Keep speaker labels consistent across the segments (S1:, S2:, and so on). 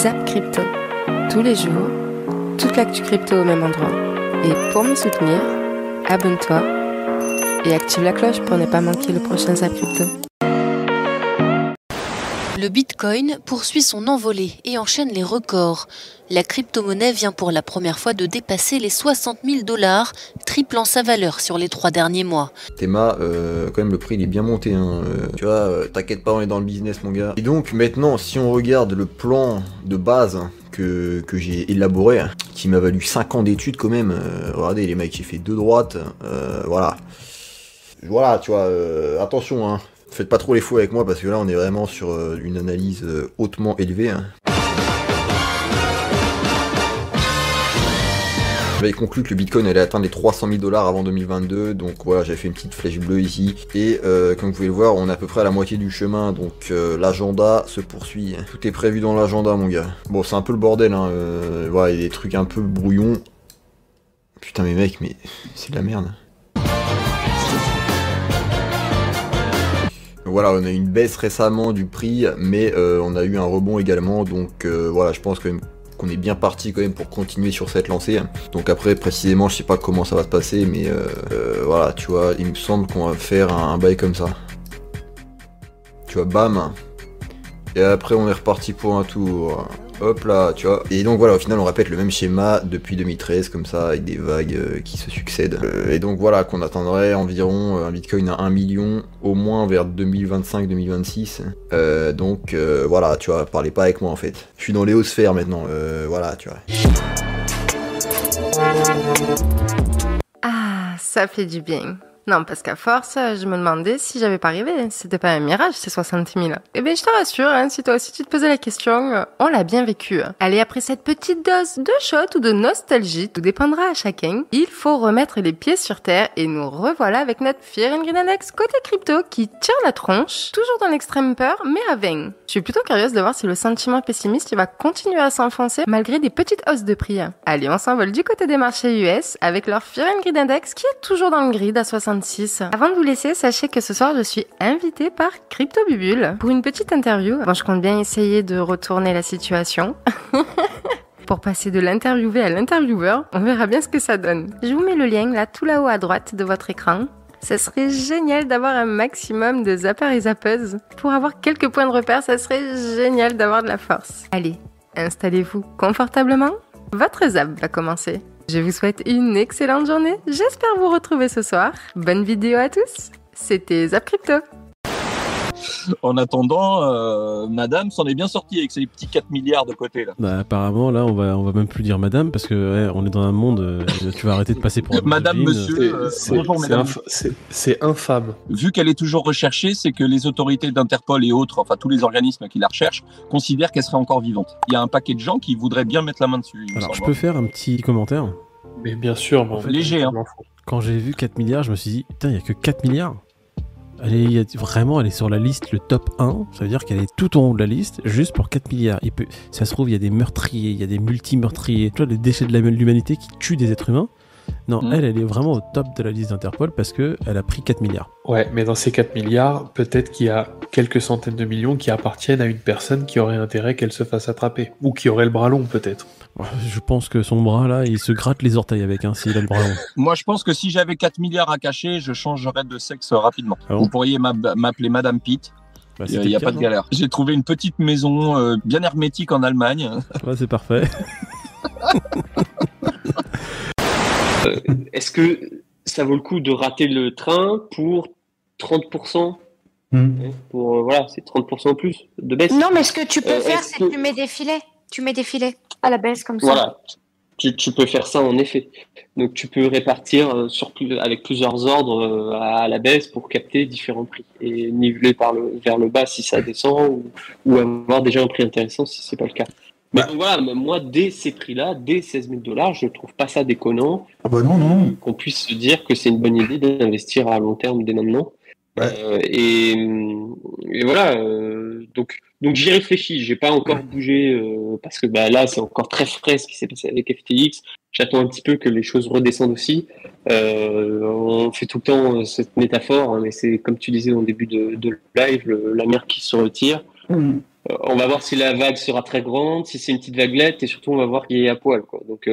S1: Zap Crypto. Tous les jours, toute l'actu crypto au même endroit. Et pour me soutenir, abonne-toi et active la cloche pour ne pas manquer le prochain Zap Crypto.
S2: Le Bitcoin poursuit son envolée et enchaîne les records. La crypto-monnaie vient pour la première fois de dépasser les 60 000 $, triplant sa valeur sur les 3 derniers mois.
S3: Théma, quand même le prix il est bien monté, hein. Tu vois, t'inquiète pas, on est dans le business mon gars. Et donc maintenant, si on regarde le plan de base que j'ai élaboré, qui m'a valu 5 ans d'études quand même, regardez les mecs, j'ai fait 2 droites, voilà. Voilà, tu vois, attention, hein. Faites pas trop les fous avec moi parce que là on est vraiment sur une analyse hautement élevée. J'avais conclu que le Bitcoin allait atteindre les 300 000 $ avant 2022, donc voilà, j'avais fait une petite flèche bleue ici. Et comme vous pouvez le voir, on est à peu près à la moitié du chemin, donc l'agenda se poursuit. Tout est prévu dans l'agenda mon gars. Bon, c'est un peu le bordel, hein. Voilà, il y a des trucs un peu brouillons. Putain mais mec, mais c'est de la merde. Voilà, on a eu une baisse récemment du prix, mais on a eu un rebond également, donc voilà, je pense qu'on est bien parti quand même pour continuer sur cette lancée. Donc après, précisément, je sais pas comment ça va se passer, mais voilà, tu vois, il me semble qu'on va faire un bail comme ça. Tu vois, bam. Et après, on est reparti pour un tour. Hop là, tu vois. Et donc voilà, au final, on répète le même schéma depuis 2013, comme ça, avec des vagues qui se succèdent. Et donc voilà, qu'on attendrait environ un Bitcoin à 1 million, au moins vers 2025-2026. Donc voilà, tu vois, parlez pas avec moi en fait. Je suis dans l'éosphère maintenant, voilà, tu vois.
S1: Ah, ça fait du bien. Non, parce qu'à force, je me demandais si j'avais pas rêvé. C'était pas un mirage, ces 60 000. Eh bien, je te rassure, hein, si toi aussi tu te posais la question, on l'a bien vécu. Allez, après cette petite dose de shot ou de nostalgie, tout dépendra à chacun, il faut remettre les pieds sur terre et nous revoilà avec notre Fear and Greed Index côté crypto qui tire la tronche, toujours dans l'extrême peur, mais à 20. Je suis plutôt curieuse de voir si le sentiment pessimiste va continuer à s'enfoncer malgré des petites hausses de prix. Allez, on s'envole du côté des marchés US avec leur Fear and Greed Index qui est toujours dans le grid à 66. Avant de vous laisser, sachez que ce soir, je suis invitée par Crypto Bubule pour une petite interview. Bon, je compte bien essayer de retourner la situation. Pour passer de l'interviewé à l'intervieweur, on verra bien ce que ça donne. Je vous mets le lien là, tout là-haut à droite de votre écran. Ça serait génial d'avoir un maximum de zappers et zappeuses. Pour avoir quelques points de repère, ça serait génial d'avoir de la force. Allez, installez-vous confortablement. Votre zap va commencer. Je vous souhaite une excellente journée. J'espère vous retrouver ce soir. Bonne vidéo à tous. C'était Zap Crypto.
S4: En attendant, madame s'en est bien sortie avec ses petits 4 milliards de côté là.
S5: Bah apparemment là on va même plus dire madame parce que ouais, on est dans un monde tu vas arrêter de passer pour
S4: madame, monsieur, bonjour mesdames.
S6: C'est infâme.
S4: Vu qu'elle est toujours recherchée, c'est que les autorités d'Interpol et autres, enfin tous les organismes qui la recherchent, considèrent qu'elle serait encore vivante. Il y a un paquet de gens qui voudraient bien mettre la main dessus.
S5: Alors je peux faire un petit commentaire?
S6: Mais bien sûr, mais en fait,
S4: léger hein.
S5: Quand j'ai vu 4 milliards, je me suis dit putain, il y a que 4 milliards. Elle est sur la liste, le top 1, ça veut dire qu'elle est tout en haut de la liste, juste pour 4 milliards. Ça se trouve, il y a des meurtriers, il y a des multi-meurtriers, tu vois, les déchets de l'humanité qui tuent des êtres humains. Non, elle est vraiment au top de la liste d'Interpol parce qu'elle a pris 4 milliards.
S6: Ouais, mais dans ces 4 milliards, peut-être qu'il y a quelques centaines de millions qui appartiennent à une personne qui aurait intérêt qu'elle se fasse attraper. Ou qui aurait le bras long, peut-être.
S5: Je pense que son bras, là, il se gratte les orteils avec, hein, s'il a le bras long.
S4: Moi, je pense que si j'avais 4 milliards à cacher, je changerais de sexe rapidement.
S5: Ah bon?
S4: Vous pourriez m'appeler Madame Pitt.
S5: Bah,
S4: Il n'y a pas de galère. J'ai trouvé une petite maison bien hermétique en Allemagne.
S5: Ouais, c'est parfait.
S7: Est-ce que ça vaut le coup de rater le train pour 30% pour, voilà, c'est 30% en plus de baisse.
S8: Non, mais ce que tu peux faire, c'est que tu mets des filets. Tu mets des filets à la baisse comme ça.
S7: Voilà, tu peux faire ça en effet. Donc tu peux répartir avec plusieurs ordres à la baisse pour capter différents prix et niveler vers le bas si ça descend ou avoir déjà un prix intéressant si c'est pas le cas. Mais donc voilà, moi, dès ces prix-là, dès 16 000 $, je trouve pas ça déconnant.
S9: Ah bah non.
S7: Qu'on puisse se dire que c'est une bonne idée d'investir à long terme dès maintenant.
S9: Ouais.
S7: Et voilà, donc j'y réfléchis. J'ai pas encore bougé parce que là, c'est encore très frais ce qui s'est passé avec FTX. J'attends un petit peu que les choses redescendent aussi. On fait tout le temps cette métaphore, hein, mais c'est comme tu disais au début de live, la mer qui se retire. On va voir si la vague sera très grande, si c'est une petite vaguelette, et surtout on va voir qui est à poil, quoi. Donc,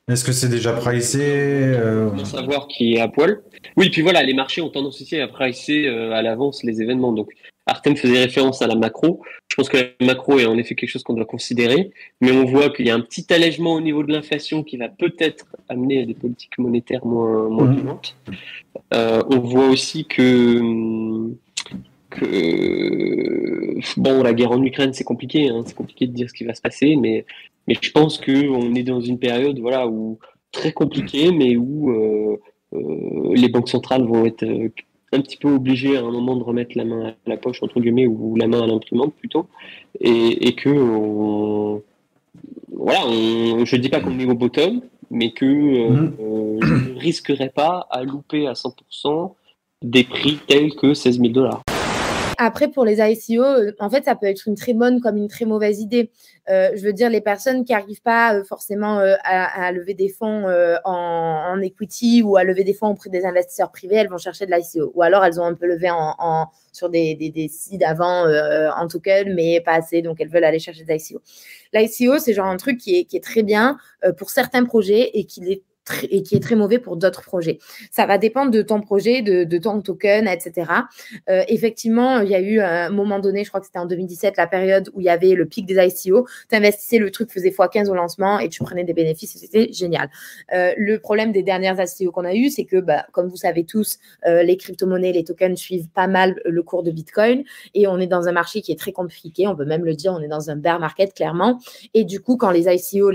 S9: est-ce que c'est déjà pricé
S7: on va savoir qui est à poil. Oui, puis voilà, les marchés ont tendance aussi à pricer à l'avance les événements. Donc, Artem faisait référence à la macro. Je pense que la macro est en effet quelque chose qu'on doit considérer, mais on voit qu'il y a un petit allègement au niveau de l'inflation qui va peut-être amener à des politiques monétaires moins violentes. On voit aussi que bon, la guerre en Ukraine, c'est compliqué, hein, c'est compliqué de dire ce qui va se passer, mais je pense qu'on est dans une période, voilà, où très compliquée, mais où les banques centrales vont être un petit peu obligées à un moment de remettre la main à la poche, entre guillemets, ou la main à l'imprimante plutôt, et que voilà, je dis pas qu'on est au bottom, mais que je ne risquerais pas à louper à 100% des prix tels que 16 000 $.
S10: Après, pour les ICO, en fait, ça peut être une très bonne comme une très mauvaise idée. Je veux dire, les personnes qui n'arrivent pas forcément à lever des fonds en equity ou à lever des fonds auprès des investisseurs privés, elles vont chercher de l'ICO. Ou alors, elles ont un peu levé sur des sites avant en token, mais pas assez, donc elles veulent aller chercher des ICO. L'ICO, c'est genre un truc qui est très bien pour certains projets et qui est très mauvais pour d'autres projets. Ça va dépendre de ton projet, de ton token, etc. Effectivement, il y a eu un moment donné, je crois que c'était en 2017, la période où il y avait le pic des ICO. Tu investissais, le truc faisait x15 au lancement et tu prenais des bénéfices et c'était génial. Le problème des dernières ICO qu'on a eu, c'est que, comme vous savez tous, les crypto-monnaies, les tokens suivent pas mal le cours de Bitcoin et on est dans un marché qui est très compliqué. On peut même le dire, on est dans un bear market, clairement. Et du coup, quand les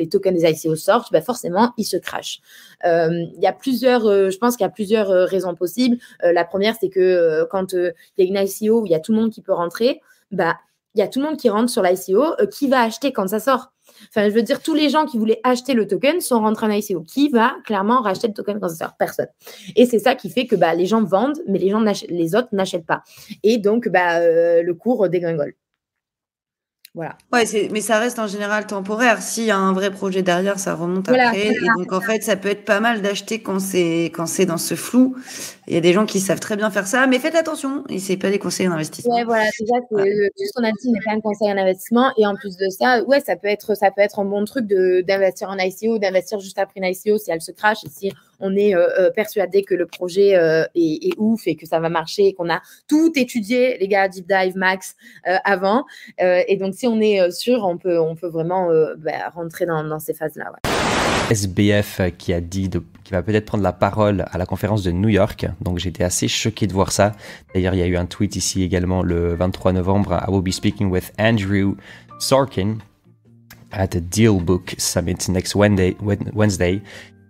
S10: tokens des ICO sortent, forcément, ils se crashent. Il y a plusieurs, je pense qu'il y a plusieurs raisons possibles. La première, c'est que quand il y a une ICO où il y a tout le monde qui peut rentrer, il y a tout le monde qui rentre sur l'ICO. Qui va acheter quand ça sort? Enfin, je veux dire, tous les gens qui voulaient acheter le token sont rentrés en ICO. Qui va clairement racheter le token quand ça sort? Personne. Et c'est ça qui fait que les gens vendent, mais les autres n'achètent pas. Et donc, le cours dégringole. Voilà.
S11: Ouais, mais ça reste en général temporaire. S'il y a un vrai projet derrière, ça remonte après. Et donc, en fait, ça peut être pas mal d'acheter quand c'est dans ce flou. Il y a des gens qui savent très bien faire ça, mais faites attention. C'est pas des conseils en investissement.
S10: Ouais, voilà. Déjà, tout ce qu'on a dit n'est pas un conseil en investissement. Et en plus de ça, ouais, ça peut être un bon truc d'investir en ICO, d'investir juste après une ICO si elle se crache et si on est persuadé que le projet est ouf et que ça va marcher et qu'on a tout étudié, les gars, Deep Dive, Max, avant. Et donc, si on est sûr, on peut vraiment rentrer dans ces phases-là. Ouais.
S12: SBF qui a dit qu'il va peut-être prendre la parole à la conférence de New York. Donc j'étais assez choqué de voir ça. D'ailleurs, il y a eu un tweet ici également le 23 novembre. I will be speaking with Andrew Sorkin at the Dealbook Summit next Wednesday.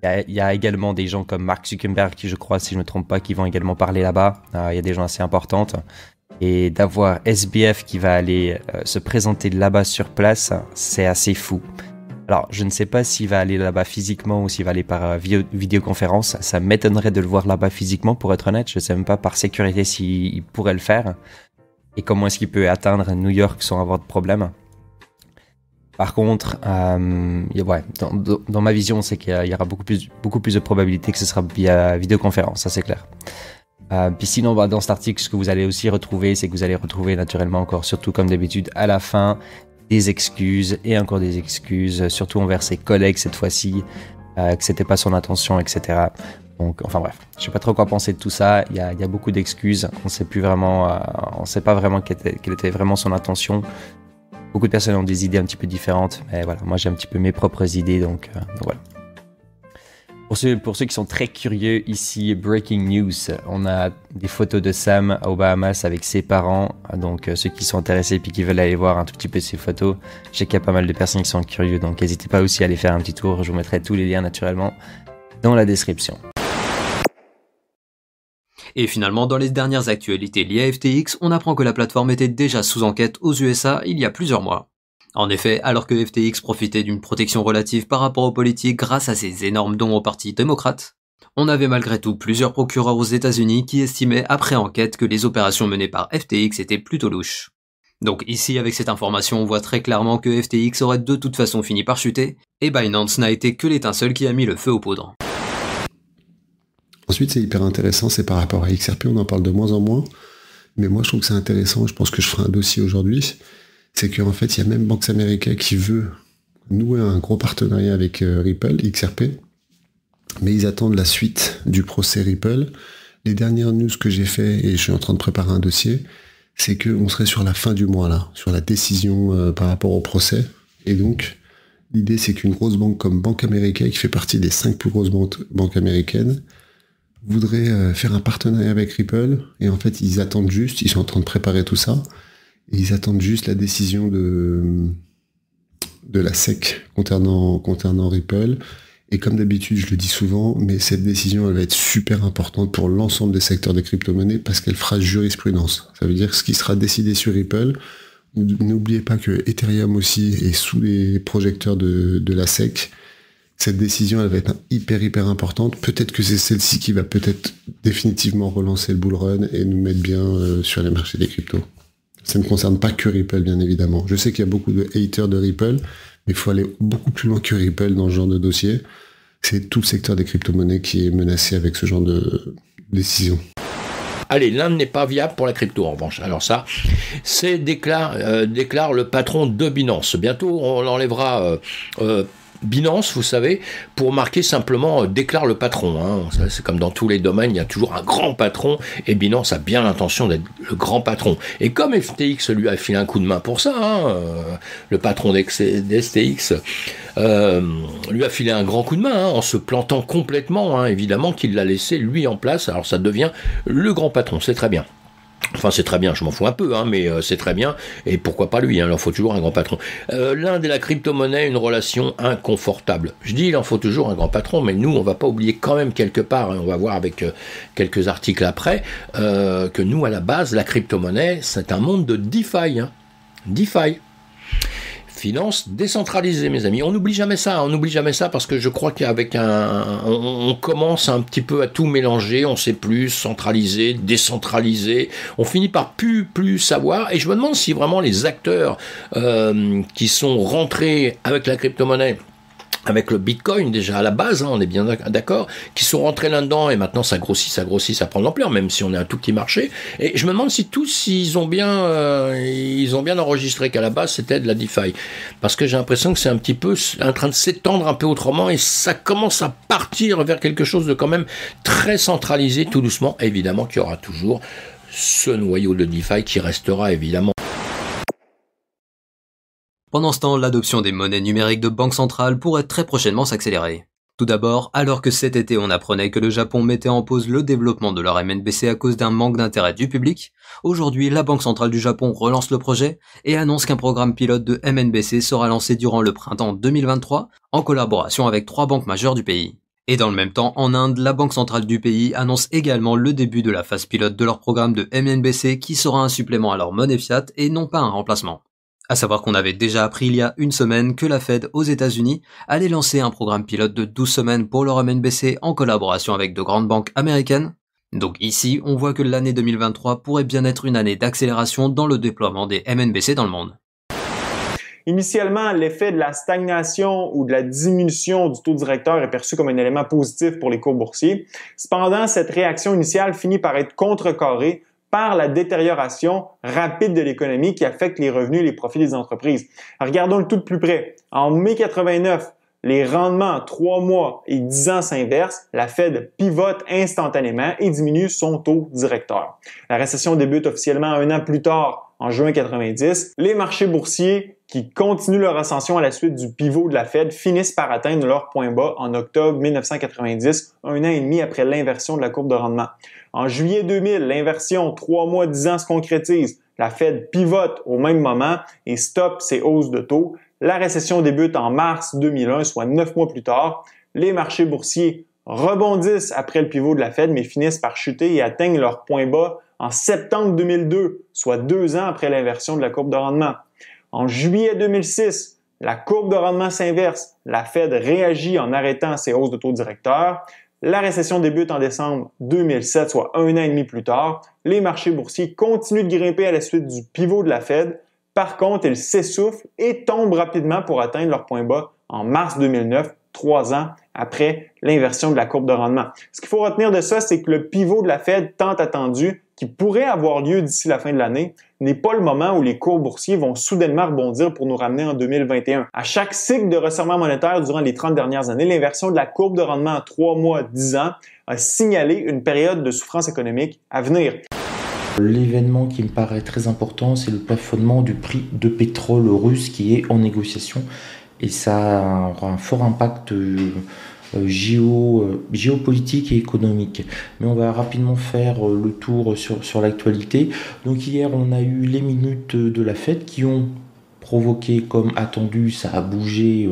S12: Il y a également des gens comme Mark Zuckerberg qui, je crois, si je ne me trompe pas, qui vont également parler là-bas. Il y a des gens assez importantes. Et d'avoir SBF qui va aller se présenter là-bas sur place, c'est assez fou. Alors, je ne sais pas s'il va aller là-bas physiquement ou s'il va aller par vidéoconférence. Ça m'étonnerait de le voir là-bas physiquement, pour être honnête. Je ne sais même pas par sécurité s'il pourrait le faire. Et comment est-ce qu'il peut atteindre New York sans avoir de problème. Par contre, dans ma vision, c'est qu'il y aura beaucoup plus de probabilité que ce sera via vidéoconférence, ça c'est clair. Puis sinon, dans cet article, ce que vous allez aussi retrouver, c'est que vous allez retrouver naturellement encore, surtout comme d'habitude, à la fin, des excuses et encore des excuses, surtout envers ses collègues cette fois-ci, que c'était pas son intention, etc. Donc, enfin bref, je sais pas trop quoi penser de tout ça. Il y a beaucoup d'excuses. On sait pas vraiment quelle était vraiment son intention. Beaucoup de personnes ont des idées un petit peu différentes, mais voilà, moi j'ai un petit peu mes propres idées, donc voilà. Pour ceux qui sont très curieux, ici, breaking news, on a des photos de Sam aux Bahamas avec ses parents, donc ceux qui sont intéressés et qui veulent aller voir un tout petit peu ces photos, je sais qu'il y a pas mal de personnes qui sont curieux, donc n'hésitez pas aussi à aller faire un petit tour, je vous mettrai tous les liens naturellement dans la description.
S13: Et finalement, dans les dernières actualités liées à FTX, on apprend que la plateforme était déjà sous enquête aux USA il y a plusieurs mois. En effet, alors que FTX profitait d'une protection relative par rapport aux politiques grâce à ses énormes dons au Parti démocrate, on avait malgré tout plusieurs procureurs aux États-Unis qui estimaient après enquête que les opérations menées par FTX étaient plutôt louches. Donc ici, avec cette information, on voit très clairement que FTX aurait de toute façon fini par chuter, et Binance n'a été que l'étincelle qui a mis le feu aux poudres.
S14: Ensuite, c'est hyper intéressant, c'est par rapport à XRP, on en parle de moins en moins. Mais moi, je trouve que c'est intéressant. Je pense que je ferai un dossier aujourd'hui. C'est qu'en fait, il y a même Banks America qui veut nouer un gros partenariat avec Ripple, XRP. Mais ils attendent la suite du procès Ripple. Les dernières news que j'ai fait, et je suis en train de préparer un dossier, c'est qu'on serait sur la fin du mois, là, sur la décision par rapport au procès. Et donc, l'idée, c'est qu'une grosse banque comme Bank America, qui fait partie des 5 plus grosses banques américaines, voudrait faire un partenariat avec Ripple. Et en fait, ils attendent juste, ils sont en train de préparer tout ça, et ils attendent juste la décision de la SEC concernant Ripple. Et comme d'habitude, je le dis souvent, mais cette décision, elle va être super importante pour l'ensemble des secteurs des crypto-monnaies parce qu'elle fera jurisprudence. Ça veut dire que ce qui sera décidé sur Ripple, n'oubliez pas que Ethereum aussi est sous les projecteurs de la SEC. Cette décision, elle va être hyper importante. Peut-être que c'est celle-ci qui va peut-être définitivement relancer le bull run et nous mettre bien sur les marchés des cryptos. Ça ne concerne pas que Ripple, bien évidemment. Je sais qu'il y a beaucoup de haters de Ripple, mais il faut aller beaucoup plus loin que Ripple dans ce genre de dossier. C'est tout le secteur des crypto-monnaies qui est menacé avec ce genre de décision.
S15: Allez, l'Inde n'est pas viable pour la crypto en revanche. Alors ça, c'est déclare le patron de Binance. Bientôt, on enlèvera Binance, vous savez, pour marquer simplement déclare le patron. Hein. C'est comme dans tous les domaines, il y a toujours un grand patron et Binance a bien l'intention d'être le grand patron. Et comme FTX lui a filé un coup de main pour ça, le patron d'FTX lui a filé un grand coup de main en se plantant complètement, évidemment qu'il l'a laissé lui en place. Alors ça devient le grand patron, c'est très bien. Enfin, c'est très bien, je m'en fous un peu, mais c'est très bien, et pourquoi pas lui, il en faut toujours un grand patron. L'Inde et la crypto-monnaie, une relation inconfortable. Je dis, il en faut toujours un grand patron, mais nous, on va pas oublier quand même quelque part, on va voir avec quelques articles après, que nous, à la base, la crypto-monnaie, c'est un monde de DeFi. DeFi. Finance décentralisée, mes amis. On n'oublie jamais ça parce que je crois qu'avec on commence un petit peu à tout mélanger, on sait plus, centralisé, décentralisé, on finit par plus savoir, et je me demande si vraiment les acteurs qui sont rentrés avec la crypto-monnaie, avec le Bitcoin déjà à la base, on est bien d'accord, qui sont rentrés là-dedans et maintenant ça grossit, ça prend de l'ampleur, même si on est un tout petit marché. Et je me demande si tous ils ont bien enregistré qu'à la base c'était de la DeFi, parce que j'ai l'impression que c'est un petit peu en train de s'étendre un peu autrement et ça commence à partir vers quelque chose de quand même très centralisé tout doucement. Et évidemment qu'il y aura toujours ce noyau de DeFi qui restera évidemment.
S13: Pendant ce temps, l'adoption des monnaies numériques de banque centrale pourrait très prochainement s'accélérer. Tout d'abord, alors que cet été on apprenait que le Japon mettait en pause le développement de leur MNBC à cause d'un manque d'intérêt du public, aujourd'hui la Banque centrale du Japon relance le projet et annonce qu'un programme pilote de MNBC sera lancé durant le printemps 2023 en collaboration avec 3 banques majeures du pays. Et dans le même temps, en Inde, la Banque centrale du pays annonce également le début de la phase pilote de leur programme de MNBC qui sera un supplément à leur monnaie fiat et non pas un remplacement. À savoir qu'on avait déjà appris il y a une semaine que la Fed aux États-Unis allait lancer un programme pilote de 12 semaines pour leur MNBC en collaboration avec de grandes banques américaines. Donc ici, on voit que l'année 2023 pourrait bien être une année d'accélération dans le déploiement des MNBC dans le monde.
S16: Initialement, l'effet de la stagnation ou de la diminution du taux directeur est perçu comme un élément positif pour les cours boursiers. Cependant, cette réaction initiale finit par être contrecarrée par la détérioration rapide de l'économie qui affecte les revenus et les profits des entreprises. Regardons le tout de plus près. En mai 89, les rendements 3 mois et 10 ans s'inversent, la Fed pivote instantanément et diminue son taux directeur. La récession débute officiellement 1 an plus tard, en juin 90. Les marchés boursiers qui continuent leur ascension à la suite du pivot de la Fed finissent par atteindre leur point bas en octobre 1990, 1 an et demi après l'inversion de la courbe de rendement. En juillet 2000, l'inversion 3 mois 10 ans se concrétise. La Fed pivote au même moment et stoppe ses hausses de taux. La récession débute en mars 2001, soit 9 mois plus tard. Les marchés boursiers rebondissent après le pivot de la Fed, mais finissent par chuter et atteignent leur point bas en septembre 2002, soit 2 ans après l'inversion de la courbe de rendement. En juillet 2006, la courbe de rendement s'inverse. La Fed réagit en arrêtant ses hausses de taux directeurs. La récession débute en décembre 2007, soit 1 an et demi plus tard. Les marchés boursiers continuent de grimper à la suite du pivot de la Fed. Par contre, ils s'essoufflent et tombent rapidement pour atteindre leur point bas en mars 2009, 3 ans après l'inversion de la courbe de rendement. Ce qu'il faut retenir de ça, c'est que le pivot de la Fed tant attendu qui pourrait avoir lieu d'ici la fin de l'année n'est pas le moment où les cours boursiers vont soudainement rebondir pour nous ramener en 2021. À chaque cycle de resserrement monétaire durant les 30 dernières années, l'inversion de la courbe de rendement à 3 mois, 10 ans a signalé une période de souffrance économique à venir.
S17: L'événement qui me paraît très important, c'est le plafonnement du prix de pétrole russe qui est en négociation et ça aura un fort impact géopolitique et économique. Mais on va rapidement faire le tour sur l'actualité. Donc hier, on a eu les minutes de la Fed qui ont provoqué, comme attendu, ça a bougé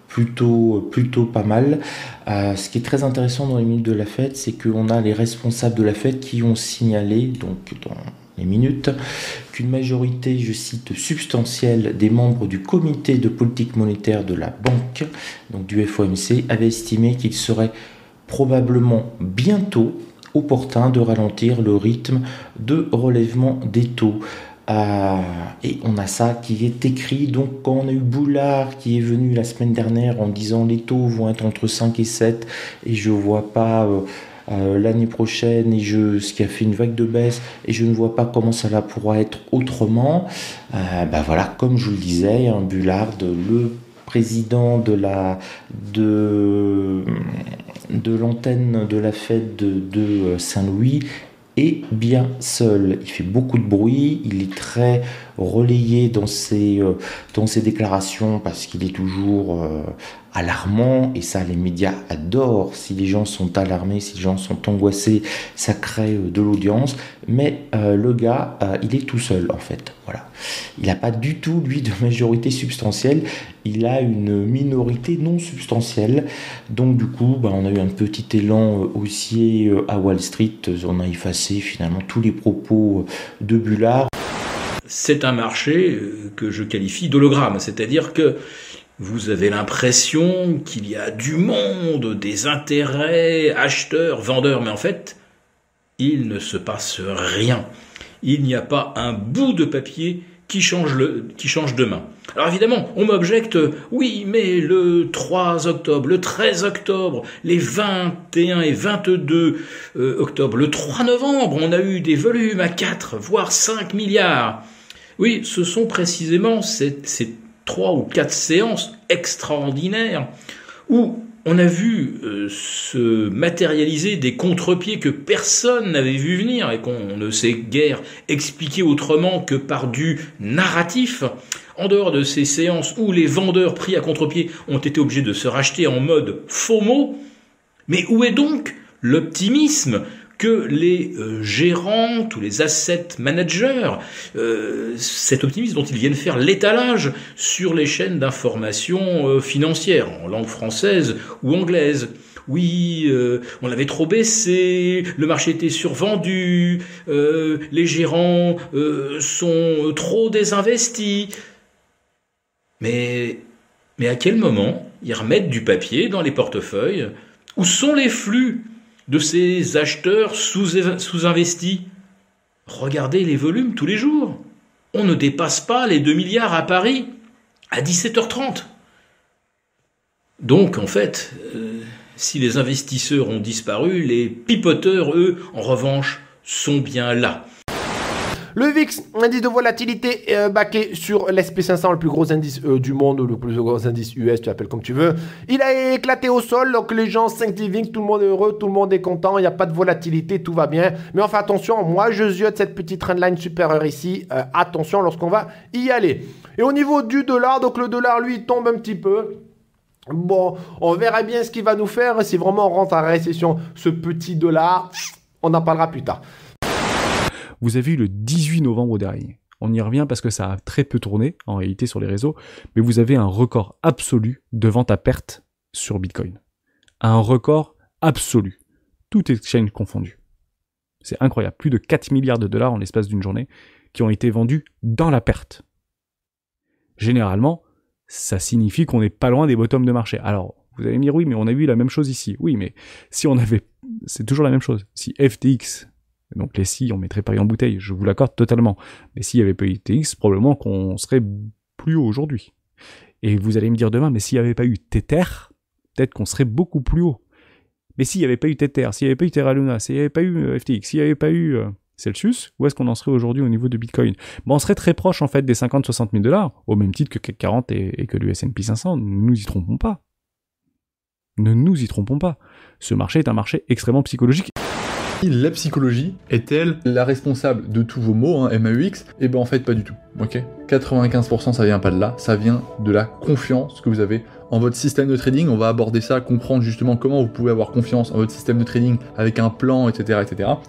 S17: plutôt pas mal. Ce qui est très intéressant dans les minutes de la Fed, c'est qu'on a les responsables de la Fed qui ont signalé, donc dans les minutes, qu'une majorité, je cite, substantielle des membres du comité de politique monétaire de la banque, donc du FOMC, avait estimé qu'il serait probablement bientôt opportun de ralentir le rythme de relèvement des taux. Et on a ça qui est écrit. Donc quand on a eu Boulard qui est venu la semaine dernière en disant les taux vont être entre 5 et 7 et je vois pas l'année prochaine ce qui a fait une vague de baisse et je ne vois pas comment ça pourra être autrement, voilà, comme je vous le disais, Bullard, le président de l'antenne de la Fed de Saint-Louis, est bien seul. Il fait beaucoup de bruit, il est très relayé dans ses déclarations parce qu'il est toujours alarmant et ça les médias adorent. Si les gens sont alarmés, si les gens sont angoissés, ça crée de l'audience, mais le gars il est tout seul en fait, voilà. Il n'a pas du tout lui de majorité substantielle, il a une minorité non substantielle, donc du coup on a eu un petit élan haussier à Wall Street, on a effacé finalement tous les propos de Bullard.
S15: C'est un marché que je qualifie d'hologramme, c'est-à-dire que vous avez l'impression qu'il y a du monde, des intérêts, acheteurs, vendeurs, mais en fait, il ne se passe rien. Il n'y a pas un bout de papier qui change de main. Alors évidemment, on m'objecte, oui, mais le 3 octobre, le 13 octobre, les 21 et 22 octobre, le 3 novembre, on a eu des volumes à 4, voire 5 milliards. Oui, ce sont précisément ces 3 ou 4 séances extraordinaires où on a vu se matérialiser des contre-pieds que personne n'avait vu venir et qu'on ne sait guère expliquer autrement que par du narratif. En dehors de ces séances où les vendeurs pris à contre-pied ont été obligés de se racheter en mode FOMO, mais où est donc l'optimisme que les gérants, tous les asset managers, cet optimisme dont ils viennent faire l'étalage sur les chaînes d'information financières, en langue française ou anglaise. Oui, on avait trop baissé, le marché était survendu, les gérants sont trop désinvestis. Mais à quel moment ils remettent du papier dans les portefeuilles? Où sont les flux de ces acheteurs sous-investis? Regardez les volumes tous les jours. On ne dépasse pas les 2 milliards à Paris à 17h30. Donc, en fait, si les investisseurs ont disparu, les pipoteurs, eux, en revanche, sont bien là.
S18: Le VIX, indice de volatilité baqué sur l'SP500, le plus gros indice du monde, le plus gros indice US, tu l'appelles comme tu veux. Il a éclaté au sol, donc les gens Thanksgiving, tout le monde est heureux, tout le monde est content, il n'y a pas de volatilité, tout va bien. Mais on fait attention, moi je ziote cette petite trendline supérieure ici, attention lorsqu'on va y aller. Et au niveau du dollar, donc le dollar lui il tombe un petit peu. Bon, on verra bien ce qu'il va nous faire, si vraiment on rentre en récession, ce petit dollar, on en parlera plus tard.
S19: Vous avez eu le 18 novembre dernier. On y revient parce que ça a très peu tourné, en réalité, sur les réseaux, mais vous avez un record absolu de vente à perte sur Bitcoin. Un record absolu. Tout exchange confondu. C'est incroyable. Plus de 4 milliards de dollars en l'espace d'une journée qui ont été vendus dans la perte. Généralement, ça signifie qu'on n'est pas loin des bottoms de marché. Alors, vous allez me dire, oui, mais on a vu la même chose ici. Oui, mais si on avait... C'est toujours la même chose. Si FTX... Donc les si, on mettrait Paris en bouteille, je vous l'accorde totalement. Mais s'il n'y avait pas eu FTX, probablement qu'on serait plus haut aujourd'hui. Et vous allez me dire demain, mais s'il n'y avait pas eu Tether, peut-être qu'on serait beaucoup plus haut. Mais s'il n'y avait pas eu Tether, s'il n'y avait pas eu Terra Luna, s'il n'y avait pas eu FTX, s'il n'y avait pas eu Celsius, où est-ce qu'on en serait aujourd'hui au niveau de Bitcoin? On serait très proche en fait des 50-60 000 $, au même titre que CAC 40 et que le S&P 500. Ne nous y trompons pas. Ne nous y trompons pas. Ce marché est un marché extrêmement psychologique.
S20: La psychologie est-elle la responsable de tous vos maux, MAUX? Eh ben en fait pas du tout, ok? 95% ça vient pas de là, ça vient de la confiance que vous avez en votre système de trading. On va aborder ça, comprendre justement comment vous pouvez avoir confiance en votre système de trading avec un plan, etc.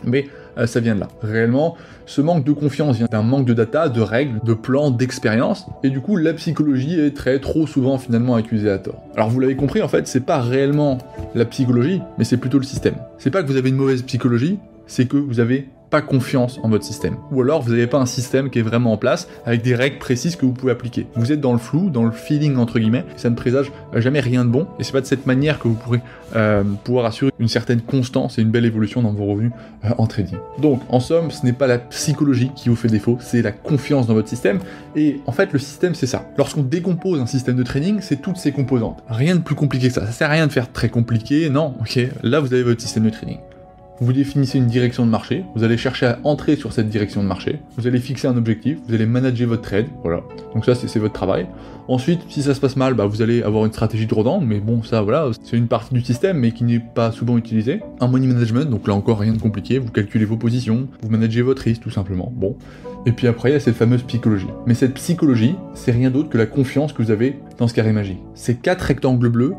S20: Mais ça vient de là. Réellement, ce manque de confiance vient d'un manque de data, de règles, de plans, d'expérience, et du coup la psychologie est trop souvent finalement accusée à tort. Alors vous l'avez compris, en fait, c'est pas réellement la psychologie, mais c'est plutôt le système. C'est pas que vous avez une mauvaise psychologie, c'est que vous avez pas confiance en votre système. Ou alors vous n'avez pas un système qui est vraiment en place, avec des règles précises que vous pouvez appliquer. Vous êtes dans le flou, dans le feeling entre guillemets, ça ne présage jamais rien de bon, et c'est pas de cette manière que vous pourrez pouvoir assurer une certaine constance et une belle évolution dans vos revenus en trading. Donc en somme, ce n'est pas la psychologie qui vous fait défaut, c'est la confiance dans votre système, et en fait le système c'est ça. Lorsqu'on décompose un système de trading, c'est toutes ses composantes. Rien de plus compliqué que ça sert à rien de faire très compliqué, non, ok, là vous avez votre système de trading. Vous définissez une direction de marché, vous allez chercher à entrer sur cette direction de marché, vous allez fixer un objectif, vous allez manager votre trade, voilà. Donc ça c'est votre travail. Ensuite, si ça se passe mal, vous allez avoir une stratégie de revente, mais bon ça voilà, c'est une partie du système mais qui n'est pas souvent utilisée. Un money management, donc là encore rien de compliqué, vous calculez vos positions, vous managez votre risque tout simplement, bon. Et puis après il y a cette fameuse psychologie. Mais cette psychologie, c'est rien d'autre que la confiance que vous avez dans ce carré magique. Ces 4 rectangles bleus,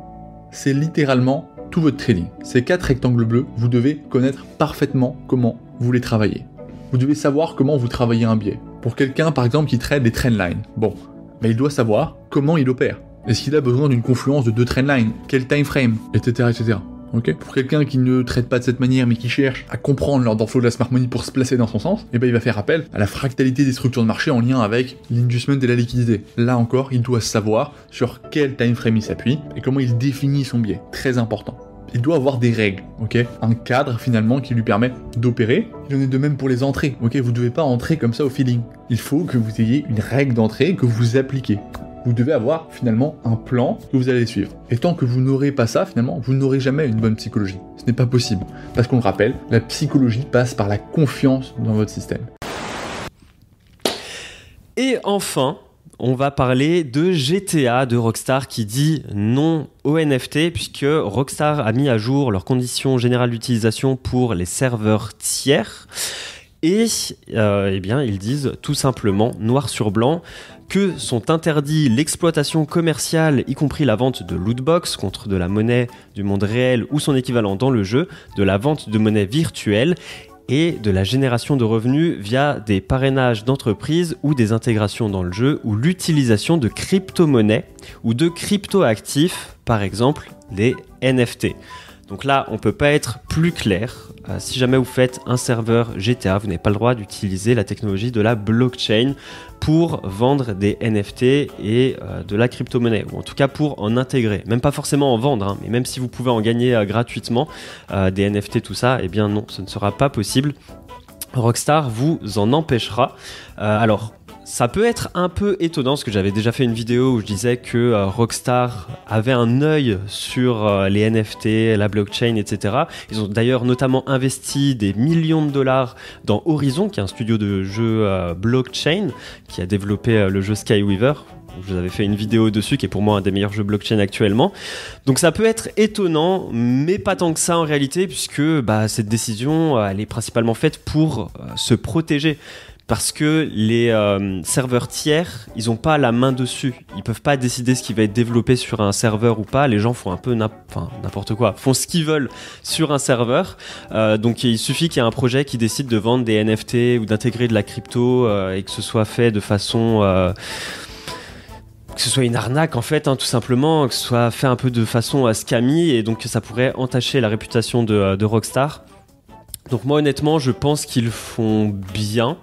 S20: c'est littéralement tout votre trading. Ces 4 rectangles bleus, vous devez connaître parfaitement comment vous les travaillez. Vous devez savoir comment vous travaillez un biais. Pour quelqu'un, par exemple, qui trade des trendlines, bon, il doit savoir comment il opère. Est-ce qu'il a besoin d'une confluence de 2 trendlines? Quel time frame? Etc. Okay. Pour quelqu'un qui ne traite pas de cette manière, mais qui cherche à comprendre l'ordre flow de la smart money pour se placer dans son sens, il va faire appel à la fractalité des structures de marché en lien avec l'inducement et la liquidité. Là encore, il doit savoir sur quel time frame il s'appuie et comment il définit son biais. Très important. Il doit avoir des règles, ok, un cadre finalement qui lui permet d'opérer. Il en est de même pour les entrées, ok, vous ne devez pas entrer comme ça au feeling. Il faut que vous ayez une règle d'entrée que vous appliquez. Vous devez avoir finalement un plan que vous allez suivre. Et tant que vous n'aurez pas ça, finalement, vous n'aurez jamais une bonne psychologie. Ce n'est pas possible. Parce qu'on le rappelle, la psychologie passe par la confiance dans votre système.
S2: Et enfin, on va parler de GTA, de Rockstar, qui dit non aux NFT, puisque Rockstar a mis à jour leurs conditions générales d'utilisation pour les serveurs tiers. Et eh bien, ils disent tout simplement, noir sur blanc, que sont interdits l'exploitation commerciale, y compris la vente de lootbox contre de la monnaie du monde réel ou son équivalent dans le jeu, de la vente de monnaie virtuelle et de la génération de revenus via des parrainages d'entreprises ou des intégrations dans le jeu ou l'utilisation de crypto-monnaies ou de crypto-actifs, par exemple les NFT. Donc là, on ne peut pas être plus clair. Si jamais vous faites un serveur GTA, vous n'avez pas le droit d'utiliser la technologie de la blockchain pour vendre des NFT et de la crypto-monnaie, ou en tout cas pour en intégrer. Même pas forcément en vendre, mais même si vous pouvez en gagner gratuitement des NFT, tout ça, eh bien non, ce ne sera pas possible. Rockstar vous en empêchera. Alors, ça peut être un peu étonnant, parce que j'avais déjà fait une vidéo où je disais que Rockstar avait un œil sur les NFT, la blockchain, etc. Ils ont d'ailleurs notamment investi des millions de dollars dans Horizon, qui est un studio de jeux blockchain, qui a développé le jeu Skyweaver. Je vous avais fait une vidéo dessus, qui est pour moi un des meilleurs jeux blockchain actuellement. Donc ça peut être étonnant, mais pas tant que ça en réalité, puisque cette décision, elle est principalement faite pour se protéger. Parce que les serveurs tiers, ils n'ont pas la main dessus. Ils peuvent pas décider ce qui va être développé sur un serveur ou pas. Les gens font un peu n'importe quoi, font ce qu'ils veulent sur un serveur. Donc il suffit qu'il y ait un projet qui décide de vendre des NFT ou d'intégrer de la crypto et que ce soit fait de façon... que ce soit une arnaque en fait, tout simplement, que ce soit fait un peu de façon scammy, et donc ça pourrait entacher la réputation de Rockstar. Donc moi honnêtement, je pense qu'ils font bien.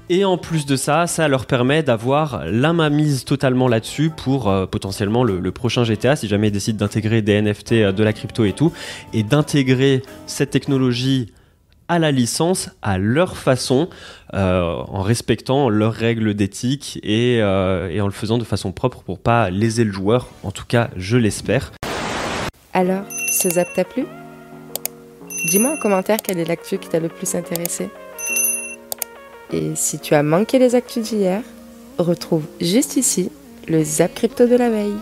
S2: Et en plus de ça, ça leur permet d'avoir la mainmise totalement là-dessus pour potentiellement le prochain GTA, si jamais ils décident d'intégrer des NFT, de la crypto et tout, et d'intégrer cette technologie à la licence, à leur façon, en respectant leurs règles d'éthique et en le faisant de façon propre pour pas léser le joueur. En tout cas, je l'espère.
S1: Alors, ce zap t'a plu ? Dis-moi en commentaire quelle est l'actu qui t'a le plus intéressé. Et si tu as manqué les actus d'hier, retrouve juste ici le Zap Crypto de la veille.